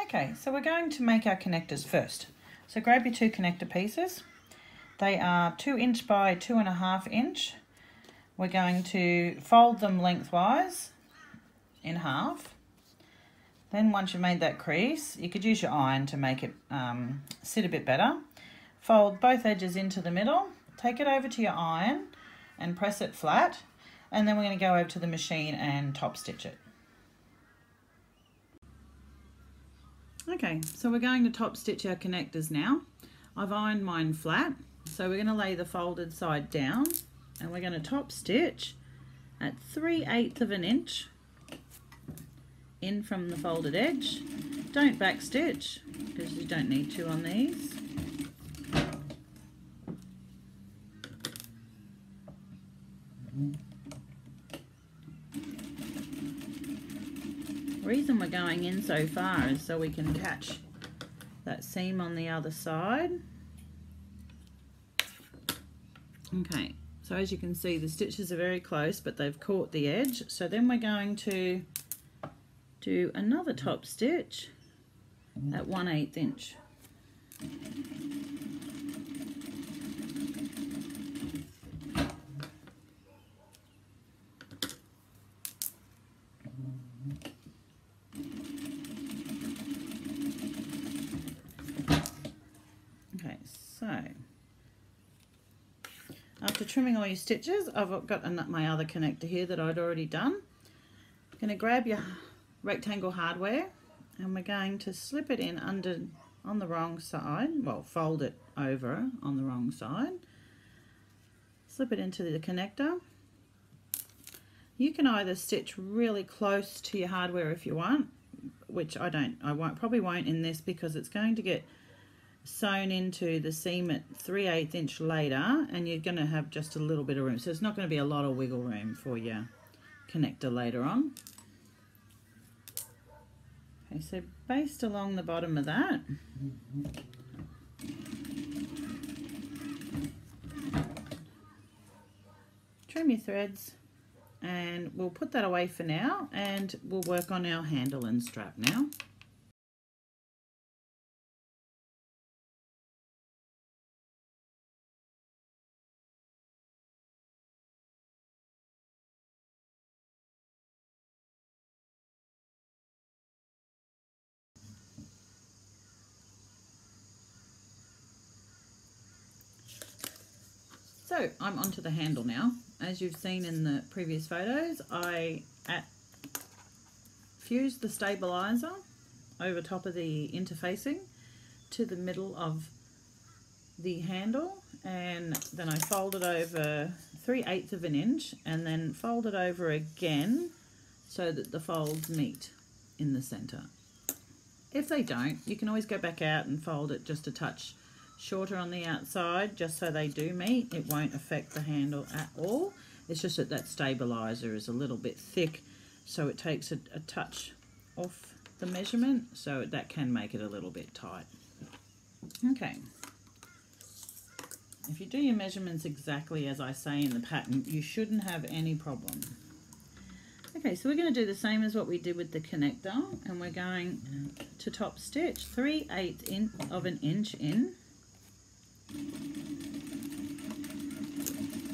Okay, so we're going to make our connectors first. So grab your 2 connector pieces. They are 2 inch by 2.5 inch. We're going to fold them lengthwise in half. Then once you've made that crease, you could use your iron to make it sit a bit better. Fold both edges into the middle, take it over to your iron and press it flat, and then we're going to go over to the machine and top stitch it. Okay, so we're going to top stitch our connectors now. I've ironed mine flat, so we're going to lay the folded side down and we're going to top stitch at 3/8 of an inch in from the folded edge. Don't back stitch because you don't need to on these. The reason we're going in so far is so we can catch that seam on the other side. Okay, so as you can see the stitches are very close but they've caught the edge, so then we're going to do another top stitch at 1/8 inch. Okay, so after trimming all your stitches, I've got my other connector here that I'd already done. I'm going to grab your rectangle hardware and we're going to slip it in under on the wrong side, well, fold it over on the wrong side, slip it into the connector. You can either stitch really close to your hardware if you want, which I probably won't in this because it's going to get sewn into the seam at 3/8 inch later and you're going to have just a little bit of room, so there's not going to be a lot of wiggle room for your connector later on. Okay, so baste along the bottom of that. Trim your threads and we'll put that away for now and we'll work on our handle and strap now. So I'm onto the handle now. As you've seen in the previous photos, I fused the stabilizer over top of the interfacing to the middle of the handle, and then I folded over 3/8 of an inch and then folded over again so that the folds meet in the center. If they don't, you can always go back out and fold it just a touch shorter on the outside just so they do meet. It won't affect the handle at all. It's just that that stabilizer is a little bit thick, so it takes a touch off the measurement, so that can make it a little bit tight. Okay, if you do your measurements exactly as I say in the pattern, you shouldn't have any problem. Okay, so we're going to do the same as what we did with the connector, and we're going to top stitch 3/8 of an inch in.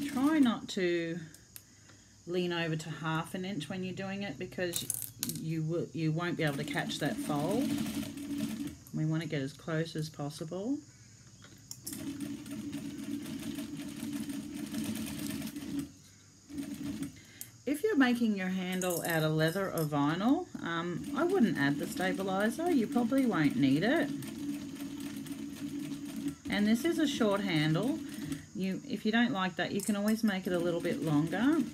Try not to lean over to 1/2 an inch when you're doing it because you won't be able to catch that fold. We want to get as close as possible. If you're making your handle out of leather or vinyl, I wouldn't add the stabilizer. You probably won't need it. And this is a short handle. If you don't like that, you can always make it a little bit longer.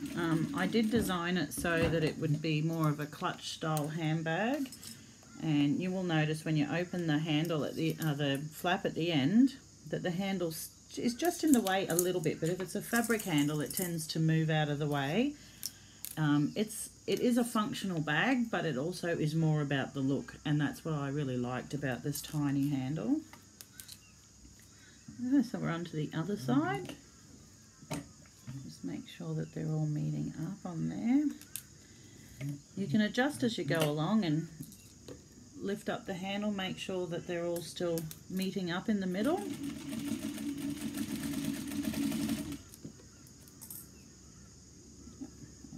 I did design it so that it would be more of a clutch style handbag, and you will notice when you open the handle at the flap at the end that the handle is just in the way a little bit, but if it's a fabric handle it tends to move out of the way. It is a functional bag, but it also is more about the look, and that's what I really liked about this tiny handle. So we're on to the other side. Just make sure that they're all meeting up on there. You can adjust as you go along and lift up the handle, make sure that they're all still meeting up in the middle.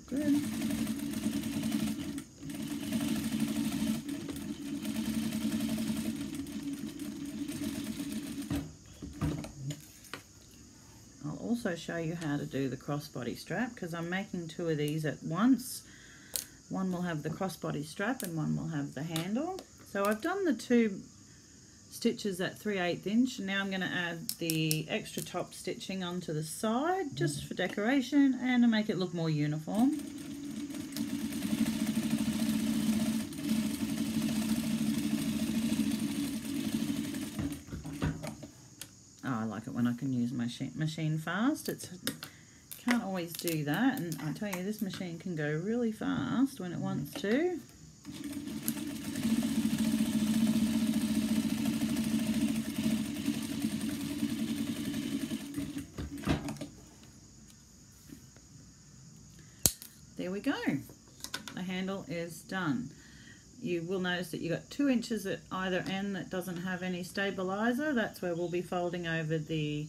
Good. I'll also show you how to do the crossbody strap because I'm making two of these at once. One will have the crossbody strap and one will have the handle. So I've done the two stitches at 3/8 inch. Now I'm going to add the extra top stitching onto the side just for decoration and to make it look more uniform. Oh, I like it when I can use my machine fast. Can't always do that, and I tell you, this machine can go really fast when it wants to. There we go. The handle is done. You will notice that you've got 2 inches at either end that doesn't have any stabilizer. That's where we'll be folding over the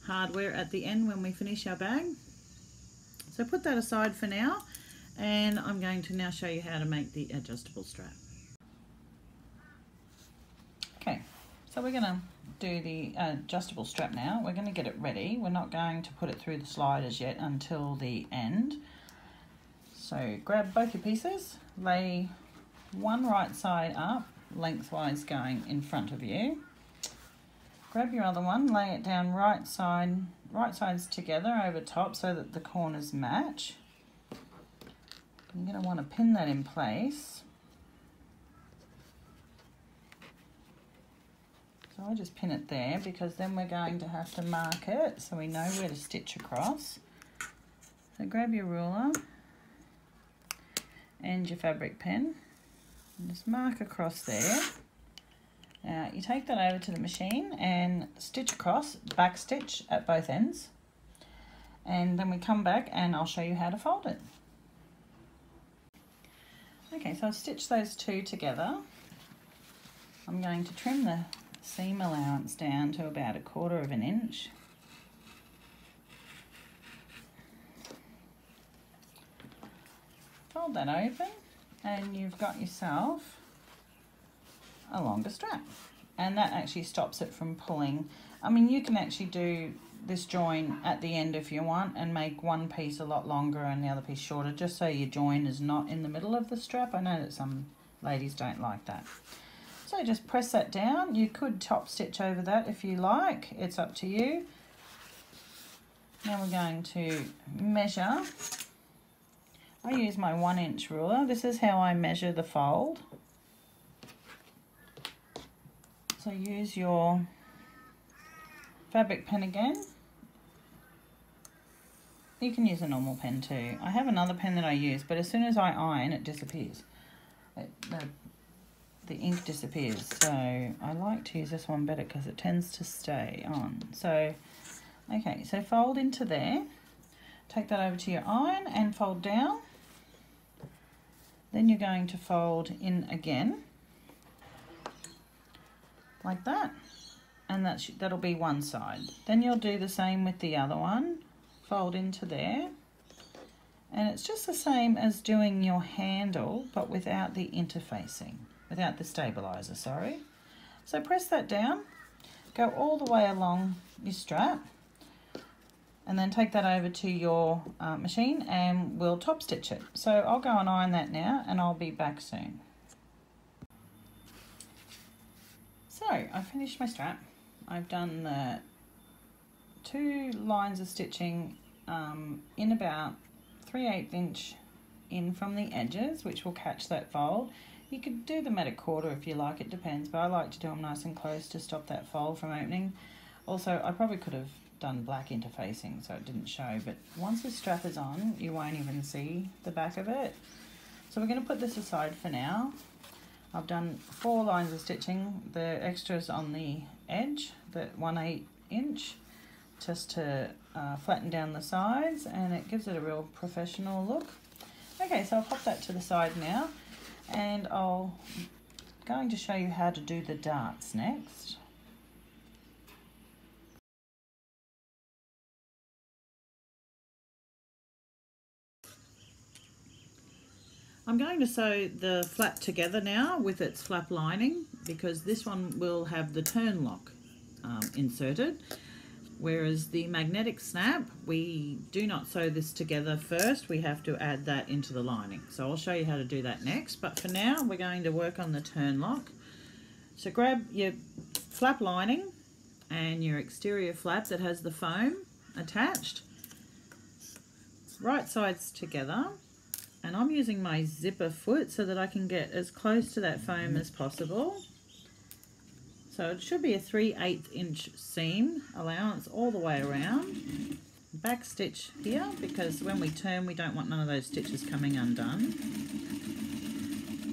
hardware at the end when we finish our bag. So put that aside for now, and I'm going to now show you how to make the adjustable strap. Okay, so we're going to do the adjustable strap now. We're going to get it ready. We're not going to put it through the sliders yet until the end. So grab both your pieces, lay one right side up, lengthwise going in front of you. Grab your other one, lay it down right sides together over top so that the corners match. You're going to want to pin that in place. So I just pin it there because then we're going to have to mark it so we know where to stitch across. So grab your ruler and your fabric pen and just mark across there. Now you take that over to the machine and stitch across, back stitch at both ends, and then we come back and I'll show you how to fold it. Okay, so I've stitched those two together. I'm going to trim the seam allowance down to about 1/4 inch. Fold that open and you've got yourself a longer strap, and that actually stops it from pulling. I mean, you can actually do this join at the end if you want and make one piece a lot longer and the other piece shorter, just so your join is not in the middle of the strap. I know that some ladies don't like that. So just press that down. You could top stitch over that if you like, it's up to you. Now we're going to measure. I use my 1 inch ruler. This is how I measure the fold. So use your fabric pen again. You can use a normal pen too. I have another pen that I use, but as soon as I iron, it disappears. The ink disappears. So I like to use this one better because it tends to stay on. So, okay, so fold into there. Take that over to your iron and fold down. Then you're going to fold in again, like that, and that'll be one side. Then you'll do the same with the other one, fold into there, and it's just the same as doing your handle but without the interfacing, without the stabilizer, sorry. So press that down, go all the way along your strap, and then take that over to your machine and we'll top stitch it. So I'll go and iron that now and I'll be back soon. So I finished my strap. I've done the 2 lines of stitching in about 3/8 inch in from the edges, which will catch that fold. You could do them at 1/4 if you like, it depends, but I like to do them nice and close to stop that fold from opening. Also, I probably could have done black interfacing so it didn't show, but once the strap is on, you won't even see the back of it. So we're going to put this aside for now. I've done 4 lines of stitching, the extras on the edge, the 1/8 inch, just to flatten down the sides, and it gives it a real professional look. Okay, so I'll pop that to the side now, and I'll going to show you how to do the darts next. I'm going to sew the flap together now with its flap lining, because this one will have the turn lock inserted, whereas the magnetic snap, we do not sew this together first. We have to add that into the lining. So I'll show you how to do that next, but for now we're going to work on the turn lock. So grab your flap lining and your exterior flap that has the foam attached, right sides together. And I'm using my zipper foot so that I can get as close to that foam as possible. So it should be a 3/8 inch seam allowance all the way around. Back stitch here, because when we turn we don't want none of those stitches coming undone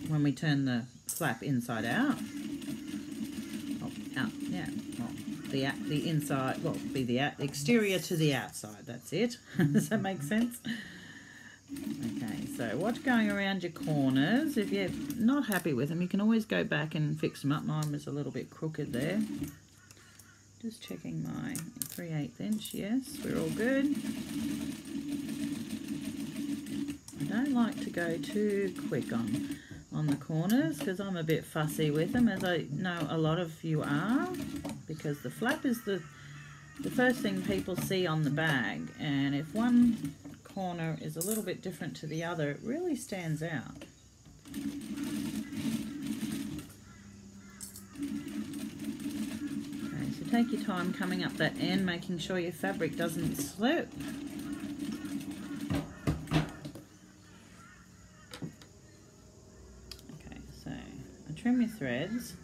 when we turn the flap inside out. Oh, out, yeah. Well, the inside, well, be the exterior to the outside, that's it. Does that make sense? Okay, so what's going around your corners, if you're not happy with them, you can always go back and fix them up. Mine was a little bit crooked there. Just checking my 3/8 inch, yes, we're all good. I don't like to go too quick on the corners because I'm a bit fussy with them, as I know a lot of you are, because the flap is the first thing people see on the bag, and if one corner is a little bit different to the other, it really stands out. Okay, so take your time coming up that end, making sure your fabric doesn't slip. Okay, so I trim your threads.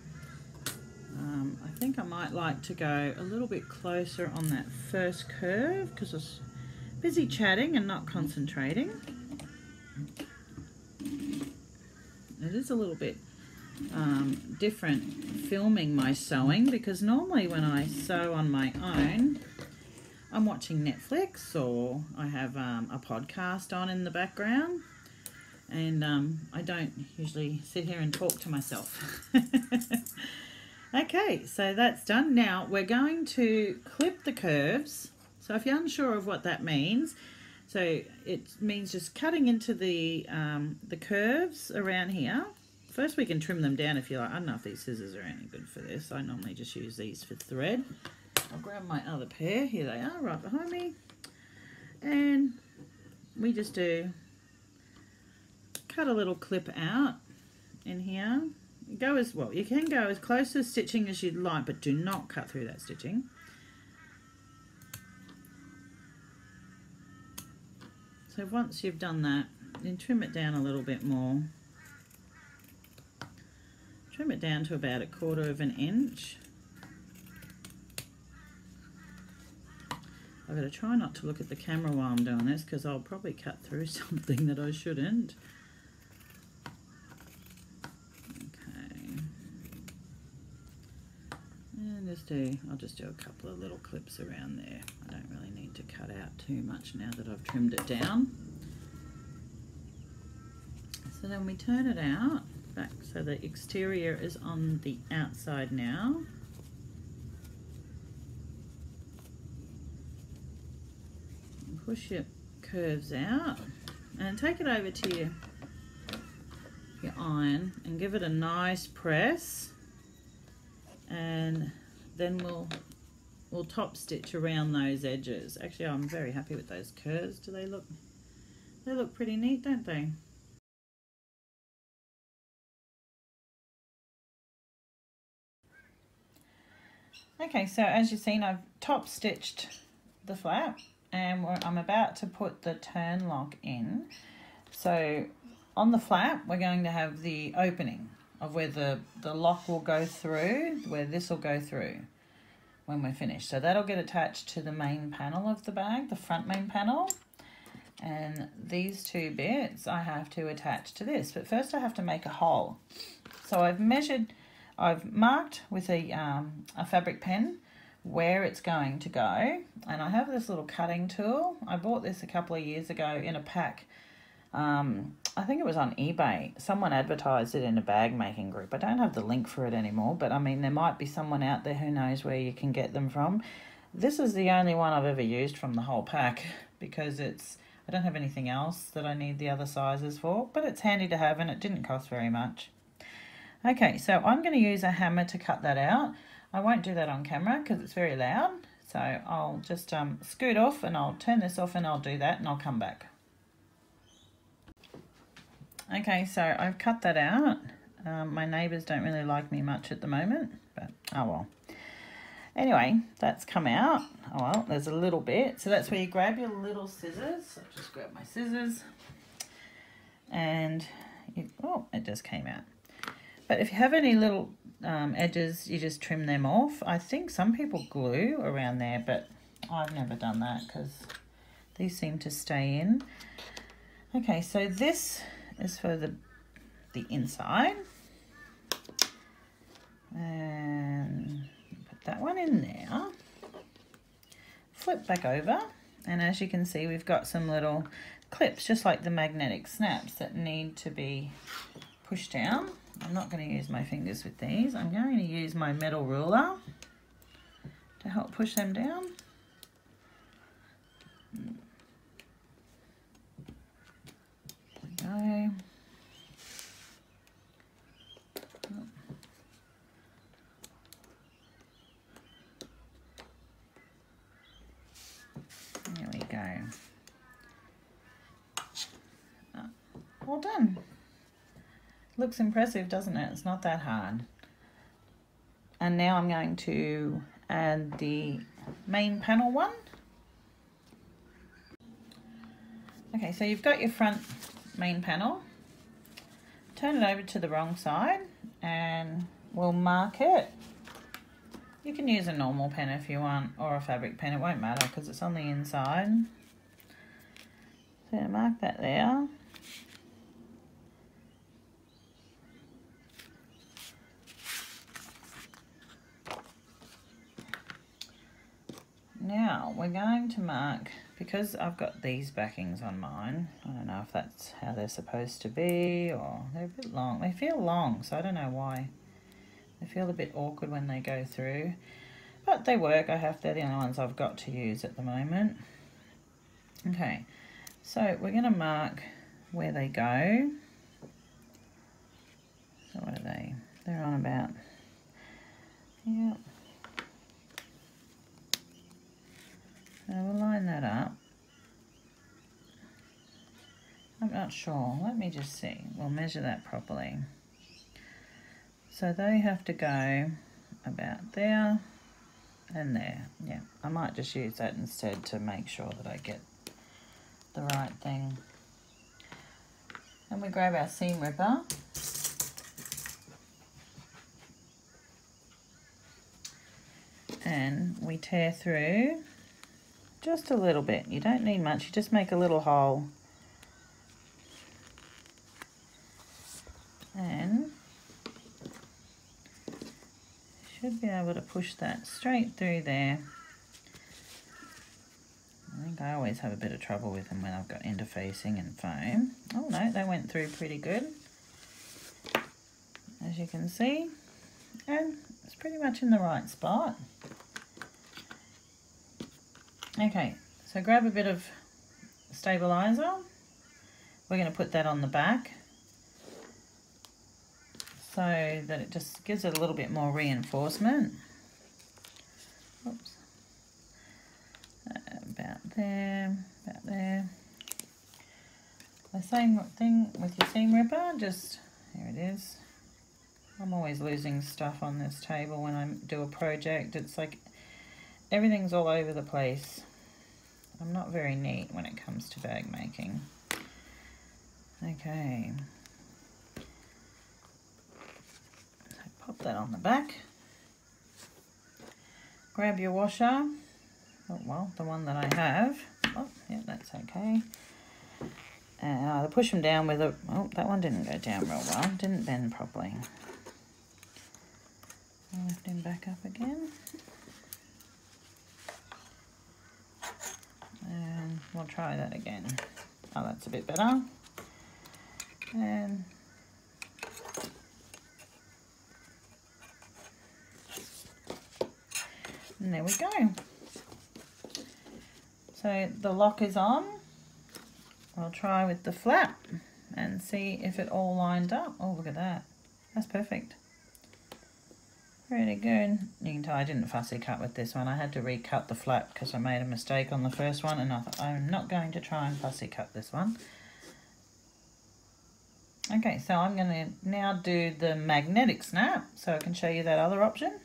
I think I might like to go a little bit closer on that first curve because it's busy chatting and not concentrating. It is a little bit different filming my sewing, because normally when I sew on my own, I'm watching Netflix or I have a podcast on in the background, and I don't usually sit here and talk to myself. Okay, so that's done. Now we're going to clip the curves. So if you're unsure of what that means, so it means just cutting into the curves around here. First we can trim them down if you like. I don't know if these scissors are any good for this. I normally just use these for thread. I'll grab my other pair. Here they are, right behind me. And we just cut a little clip out in here. Go as well. You can go as close to stitching as you'd like, but do not cut through that stitching. So once you've done that, then trim it down a little bit more. Trim it down to about 1/4 inch. I've got to try not to look at the camera while I'm doing this, because I'll probably cut through something that I shouldn't. I'll just do a couple of little clips around there. I don't really need to cut out too much now that I've trimmed it down. So then we turn it out back so the exterior is on the outside now. And push your curves out and take it over to your iron and give it a nice press, and then we'll top stitch around those edges. Actually, I'm very happy with those curves. Do they look pretty neat, don't they? Okay, so as you've seen, I've top stitched the flap, and I'm about to put the turn lock in. So on the flap, we're going to have the opening of where the lock will go through, where this will go through when we're finished. So that'll get attached to the main panel of the bag, the front main panel. And these two bits I have to attach to this. But first I have to make a hole. So I've marked with a fabric pen where it's going to go. And I have this little cutting tool. I bought this a couple of years ago in a pack I think it was on eBay. Someone advertised it in a bag making group. I don't have the link for it anymore, but I mean, there might be someone out there who knows where you can get them from. This is the only one I've ever used from the whole pack because I don't have anything else that I need the other sizes for, but it's handy to have and it didn't cost very much. Okay, so I'm going to use a hammer to cut that out. I won't do that on camera because it's very loud. So I'll just scoot off and I'll turn this off and I'll do that and I'll come back. Okay, so I've cut that out. My neighbours don't really like me much at the moment, but oh well. Anyway, that's come out. Oh well, there's a little bit. So that's where you grab your little scissors. So I'll just grab my scissors. And, it just came out. But if you have any little edges, you just trim them off. I think some people glue around there, but I've never done that because these seem to stay in. Okay, so this is for the inside. And put that one in there. Flip back over. And as you can see, we've got some little clips, just like the magnetic snaps that need to be pushed down. I'm not going to use my fingers with these. I'm going to use my metal ruler to help push them down. There we go. There we go. All done. Looks impressive, doesn't it? It's not that hard. And now I'm going to add the main panel one. Okay, so you've got your front main panel. Turn it over to the wrong side and we'll mark it. You can use a normal pen if you want, or a fabric pen, it won't matter because it's on the inside. So mark that there. Now we're going to mark, because I've got these backings on mine, I don't know if that's how they're supposed to be, or they're a bit long. They feel long, so I don't know why. They feel a bit awkward when they go through, but they work. They're the only ones I've got to use at the moment. Okay, so we're going to mark where they go. So what are they? They're on about, yeah. So we'll line that up. I'm not sure. Let me just see. We'll measure that properly. So they have to go about there and there. Yeah, I might just use that instead to make sure that I get the right thing. And we grab our seam ripper. And we tear through just a little bit. You don't need much. You just make a little hole. And should be able to push that straight through there. I think I always have a bit of trouble with them when I've got interfacing and foam. Oh no, they went through pretty good, as you can see, and it's pretty much in the right spot. Okay, so grab a bit of stabilizer. We're going to put that on the back so that it just gives it a little bit more reinforcement. Oops. About there, about there. The same thing with your seam ripper, just, here it is. I'm always losing stuff on this table when I do a project. It's like everything's all over the place. I'm not very neat when it comes to bag making. Okay. So pop that on the back. Grab your washer. Oh, well, the one that I have. Oh, yeah, that's okay. And either push them down with a... Oh, that one didn't go down real well. Didn't bend properly. I'll lift him back up again. And we'll try that again. Oh, that's a bit better. And there we go. So the lock is on. I'll try with the flap and see if it all lined up. Oh, look at that. That's perfect. Really good. You can tell I didn't fussy cut with this one. I had to recut the flap because I made a mistake on the first one, and I thought I'm not going to try and fussy cut this one. Okay, so I'm going to now do the magnetic snap so I can show you that other option.